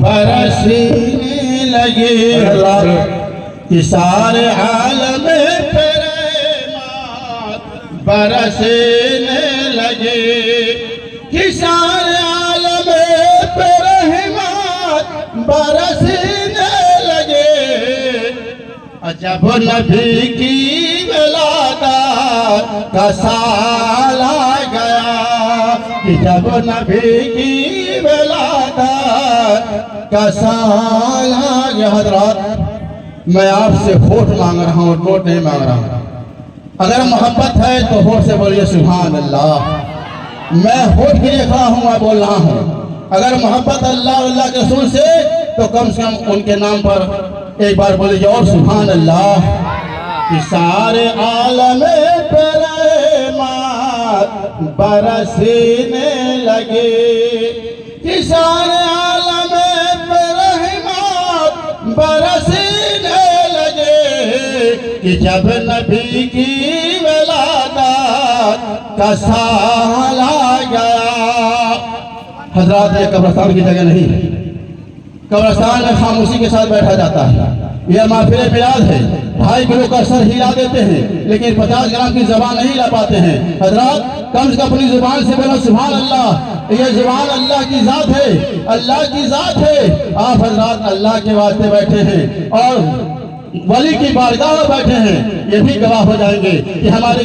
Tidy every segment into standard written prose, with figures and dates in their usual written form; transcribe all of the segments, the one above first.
برسنے لگے کہ سارے عالم پہ رحمت برسنے لگے کہ سارے عالم پہ رحمت برسنے لگے جب نبی کی ولادت کا سال آ گیا کہ جب نبی کی ولادت کا سال آ گیا حضرات میں آپ سے ہوٹ مانگ رہا ہوں نوٹ نہیں مانگ رہا ہوں اگر محبت ہے تو ہوٹ سے بولیے سبحان اللہ میں ہوٹ کے لیے کھڑا ہوں میں بول رہا ہوں اگر محبت اللہ اللہ کے رسول سے تو کم سے کم ان کے نام پر ایک بار بولیے اور سبحان اللہ کہ سارے عالم پہ رحمت برسنے لگے کہ سارے عالم پہ رحمت برسنے لگے کہ جب نبی کی ولادت کا سال آ گیا حضرات یہ قبرستان کی جگہ نہیں قبرستان میں خاموشی کے ساتھ بیٹھا جاتا ہے یہ محفل میلاد ہے 2.5 کلو کا سر ہلا دیتے ہیں لیکن 50 گرام کی زبان نہیں لا پاتے ہیں حضرات کم سے کم اپنی زبان سے بولو سبحان اللہ یہ زبان اللہ کی ذات ہے اللہ کی ذات ہے آپ حضرات اللہ کے واسطے بیٹھے ہیں اور ولی کی بارگاہ میں بیٹھے ہیں یہ بھی گواہ ہو جائیں گے کہ ہمارے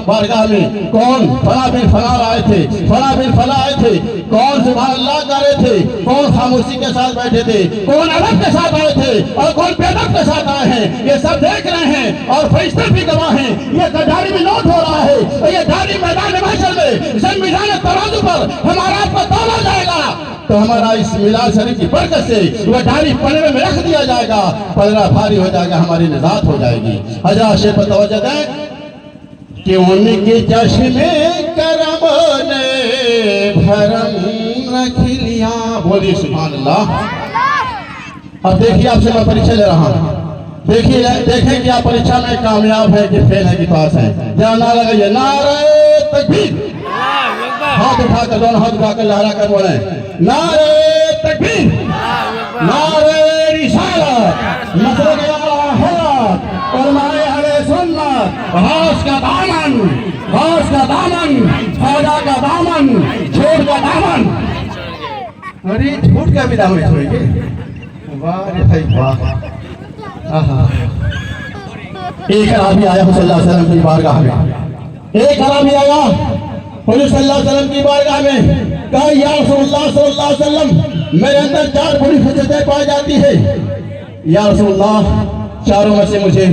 بارگاہ میں کون فلاں بن فلاں آئے تھے فلاں بن فلاں آئے تھے کون سبحان اللہ کر رہے تھے کون خاموشی کے ساتھ بیٹھے تھے کون ادب کے ساتھ آئے تھے اور کون بے ادب کے ساتھ آئے ہیں یہ سب دیکھ رہے ہیں اور فرشتے بھی گواہ ہیں یہ داڑھی میں نوٹ ہو رہا ہے اور یہ داڑھی میدان محشر میں میدان ترازو پر ہمارا آپ کو تولا جائے گا تو ہمارا اس میلاد شریف کی برکت سے وہ داڑھی پلڑے میں رکھ دیا جائے گا پلڑا بھاری ہو جائے گا ہماری نجات ہو جائے گی حضرات شیخ پر توجہ دیں کہ ان کے چشم کرم نے بھرم رکھ لیا بولیے سبحان اللہ اب دیکھیے آپ سے میں پریچہ لے رہا ہوں دیکھیں کہ آپ پریچہ میں کامیاب ہے کہ فیل ہے کہ پاس ہے جہاں نعرہ لگائیے نعرہ تکبیر ہاتھ اٹھا کر دونوں ہاتھ اٹھا کر لہرا کر بولیں نعرہ تکبیر نعرہ رسالت مسلک اعلیٰ حیات علماء اہل سنت غوث کا دامن خواجہ کا دامن جھوٹ کا دامن ارے جھوٹ کا بھی دامن چھوڑیں گے واہ ایک عربی آیا حضور صلی اللہ علیہ وسلم کی بارگاہ میں ایک عربی آیا حضور صلی اللہ علیہ وسلم کی بارگاہ میں کہا یا رسول اللہ صلی اللہ علیہ وسلم میرے اندر 4 بڑی خصلتیں پائی جاتی ہے یا رسول اللہ چاروں میں سے مجھے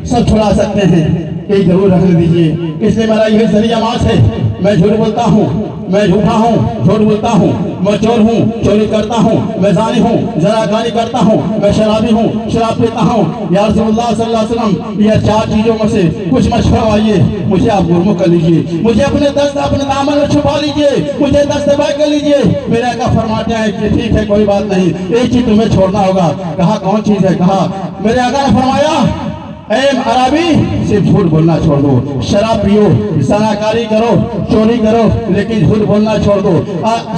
سب چھڑا سکتے ہیں ایک ضرور رکھ دیجئے اس لیے میرا یہ ذریعہ ماس ہے میں جھوٹ بولتا ہوں میں جھوٹا ہوں جھوٹ بولتا ہوں میں چور ہوں چوری کرتا ہوں میں زانی ہوں زناکاری کرتا ہوں میں شرابی ہوں شراب پیتا ہوں یا رسول اللہ صلی اللہ علیہ وسلم یہ 4 چیزوں میں سے کچھ مشورہ آئیے مجھے آپ گرمو کر لیجئے مجھے اپنے دست اپنے دامن میں چھپا لیجئے مجھے دست بائے کر لیجئے میرے آقا فرماتے ہیں کہ ٹھیک ہے کوئی بات نہیں ایک چیز تمہیں چھوڑنا ہوگا کہا کون چیز ہے کہا میرے آقا نے فرمایا اے عربی صرف جھوٹ بولنا چھوڑ دو شراب پیو زناکاری کرو چوری کرو لیکن جھوٹ بولنا چھوڑ دو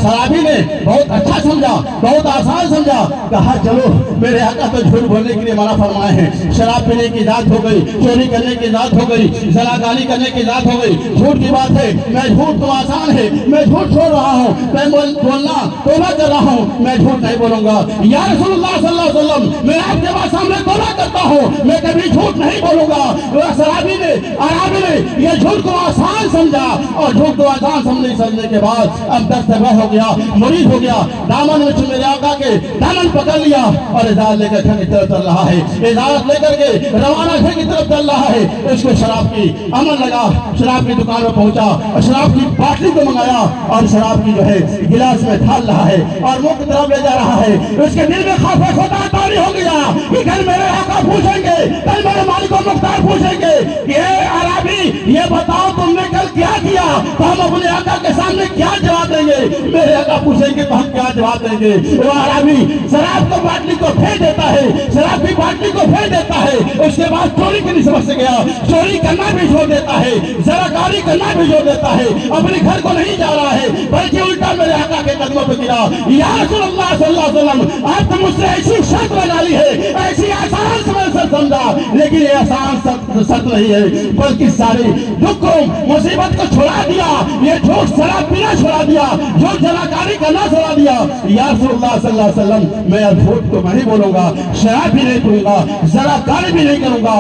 شرابی نے بہت اچھا سمجھا بہت آسان سمجھا کہا چلو میرے آقا تو جھوٹ بولنے کے لیے منع فرمائے ہیں شراب پینے کی ذات ہو گئی چوری کرنے کی ذات ہو گئی زناکاری کرنے کی ذات ہو گئی جھوٹ کی بات ہے میں جھوٹ تو آسان ہے میں جھوٹ چھوڑ رہا ہوں میں بولنا توبہ کر رہا ہوں میں جھوٹ نہیں بولوں گا یا رسول اللہ صلی اللہ علیہ وسلم میں آپ کے پاس سامنے توبہ کرتا ہوں میں کبھی جھوٹ نہیں بولوں گا شرابی نے عربی نے یہ جھوٹ کو آسان سمجھا اور جھوٹ کو آسان سمجھنے کے بعد اب دستگیر ہو گیا مرید ہو گیا دامن میں میرے آقا کے دامن پکڑ لیا اور اجازت لے کر گھر کی طرف چل رہا ہے اجازت لے کر کے روانہ گھر کی طرف چل رہا ہے اس کو شراب کی عمل لگا شراب کی دکان میں پہنچا اور شراب کی باٹلی کو منگایا اور شراب کی جو ہے گلاس میں ڈال رہا ہے اور منہ کی طرف لے جا رہا ہے اس کے دل میں خوف خدا طاری ہو گیا کہ کل میرے آقا پوچھیں گے کل میرے مالک و مختار پوچھیں گے کہ اے عربی یہ بتاؤ تم نے کل کیا کیا تو ہم اپنے آقا کے سامنے کیا جواب دیں گے میرے آقا پوچھیں گے تو ہم کیا دعا کریں گے۔ وہ آرامی شراب کو باٹلی کو پھینک دیتا ہے، شراب کی باٹلی کو پھینک دیتا ہے، اس کے بعد چوری کے نہیں سمجھ سے گیا، چوری کرنا بھی چھوڑ دیتا ہے، زراکاری کرنا بھی چھوڑ دیتا ہے، اپنے گھر کو نہیں جا رہا ہے بلکہ الٹا میرے آقا کے قدموں پہ گرا، یا رسول اللہ صلی اللہ علیہ وسلم آپ نے مجھ سے ایسی شرط لگا لی ہے، ایسی آسان سے سمجھا، لیکن یہ آسان شرط نہیں ہے بلکہ ساری دکھ کو مصیبت کو چھوڑا دیا، یہ جھوٹ شراب پینا چھوڑا دیا، جھوٹ زراکاری کرنا چھوڑا دیا۔ یا رسول اللہ صلی اللہ علیہ وسلم میں اب جھوٹ تو نہیں بولوں گا، شراب بھی نہیں کروں گا، زراکاری بھی نہیں کروں گا،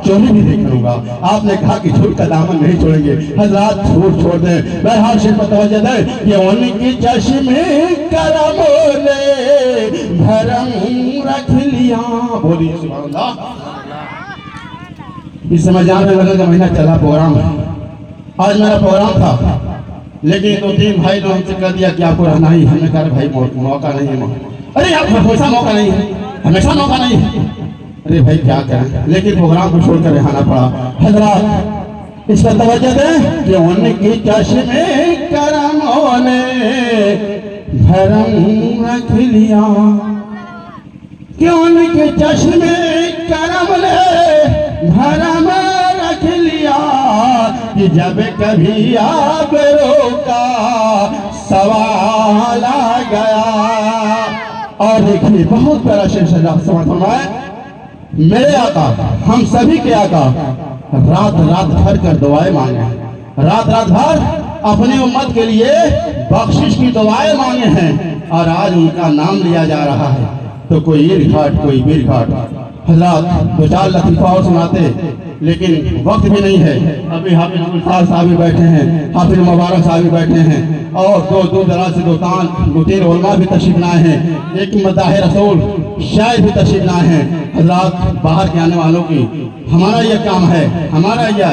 چوری بھی نہیں کروں گا۔ آپ نے کہا کہ جھوٹ کا دامن نہیں چھوڑیں گے، حضرات جھوٹ چھوڑ دیں۔ بہرحال شریف پر توجہ دیں کہ ان کی چشم کرم نے بھرم رکھ لیا، بولیے سبحان اللہ۔ اس سمجھ جانے لگا کہ مہینہ چلا پروگرام ہے، آج میرا پروگرام تھا لیکن دو تین بھائی نے ہم سے کہہ دیا کہ آپ کو رہنا ہی، ہمیں کہا بھائی موقع نہیں ہے، ارے آپ ہمیشہ موقع نہیں ہے، ہمیشہ موقع نہیں ہے، ارے بھائی کیا کریں، لیکن پروگرام کو چھوڑ کر رہنا پڑا۔ حضرات اس پر توجہ دیں کہ ان کی چشم کرم نے بھرم رکھ لیا، کہ ان کی چشم کرم نے بھرم رکھ لیا، کہ جب کبھی آبرو کا سوال آ گیا۔ اور دیکھیے بہت بڑا شعر سماعت فرمائے، میرے آقا ہم سبھی کے آقا رات رات بھر کر دعائیں مانگے، رات رات بھر اپنی امت کے لیے بخشش کی دعائیں مانگے ہیں، اور آج ان کا نام لیا جا رہا ہے تو کوئی ایر گھاٹ کوئی بیر گھاٹ۔ حضرات دو چار لطیفہ اور سناتے لیکن وقت بھی نہیں ہے۔ ابھی حافظ گلفار صاحب بھی بیٹھے ہیں، حافظ مبارک صاحب بھی بیٹھے ہیں، اور دو دراز سے دو تین علماء بھی تشریف لائے ہیں، ایک مداح رسول شاید بھی تشریف لائے ہیں۔ حضرات باہر کے آنے والوں کی ہمارا یہ کام ہے، ہمارا یہ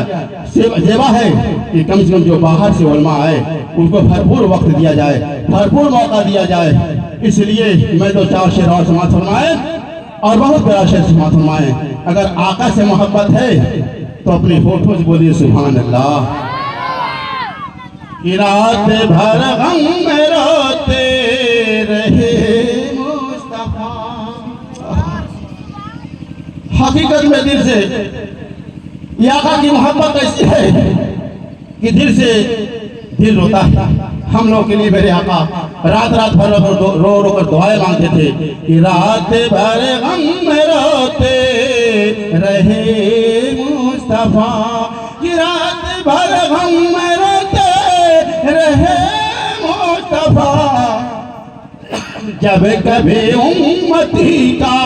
زیبا ہے کہ کم سے کم جو باہر سے علماء آئے ان کو بھرپور وقت دیا جائے، بھرپور موقع دیا جائے۔ اس لیے میں دو چار شعر اور سماعت فرمائے، اور بہت بڑا شعر سماعت فرمائے۔ اگر آقا سے محبت ہے تو اپنی ہوٹھوں سے بولیے سبحان اللہ۔ کہ رات بھر غم میں روتے رہے مصطفیٰ، حقیقت میں دل سے یہ آقا کی محبت ایسی ہے کہ دل سے دل روتا ہے۔ ہم لوگ کے لیے میرے آقا رات رات بھر رو رو کر دعائیں مانگتے تھے کہ رات بھر غم میں روتے رہے مصطفیٰ، کہ رات بھر غم میں روتے رہے مصطفیٰ، جب کبھی امتی کا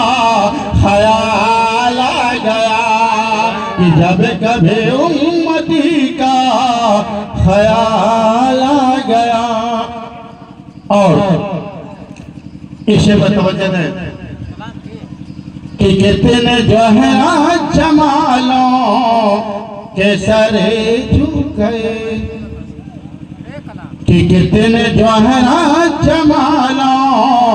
خیال آ گیا، کہ جب کبھی امتی کا خیال آ گیا۔ اور اسے بتوجہ دیں کہ کتنے جو ہے جمالوں کے سر جھکے، کہ کتنے جو ہے جمالوں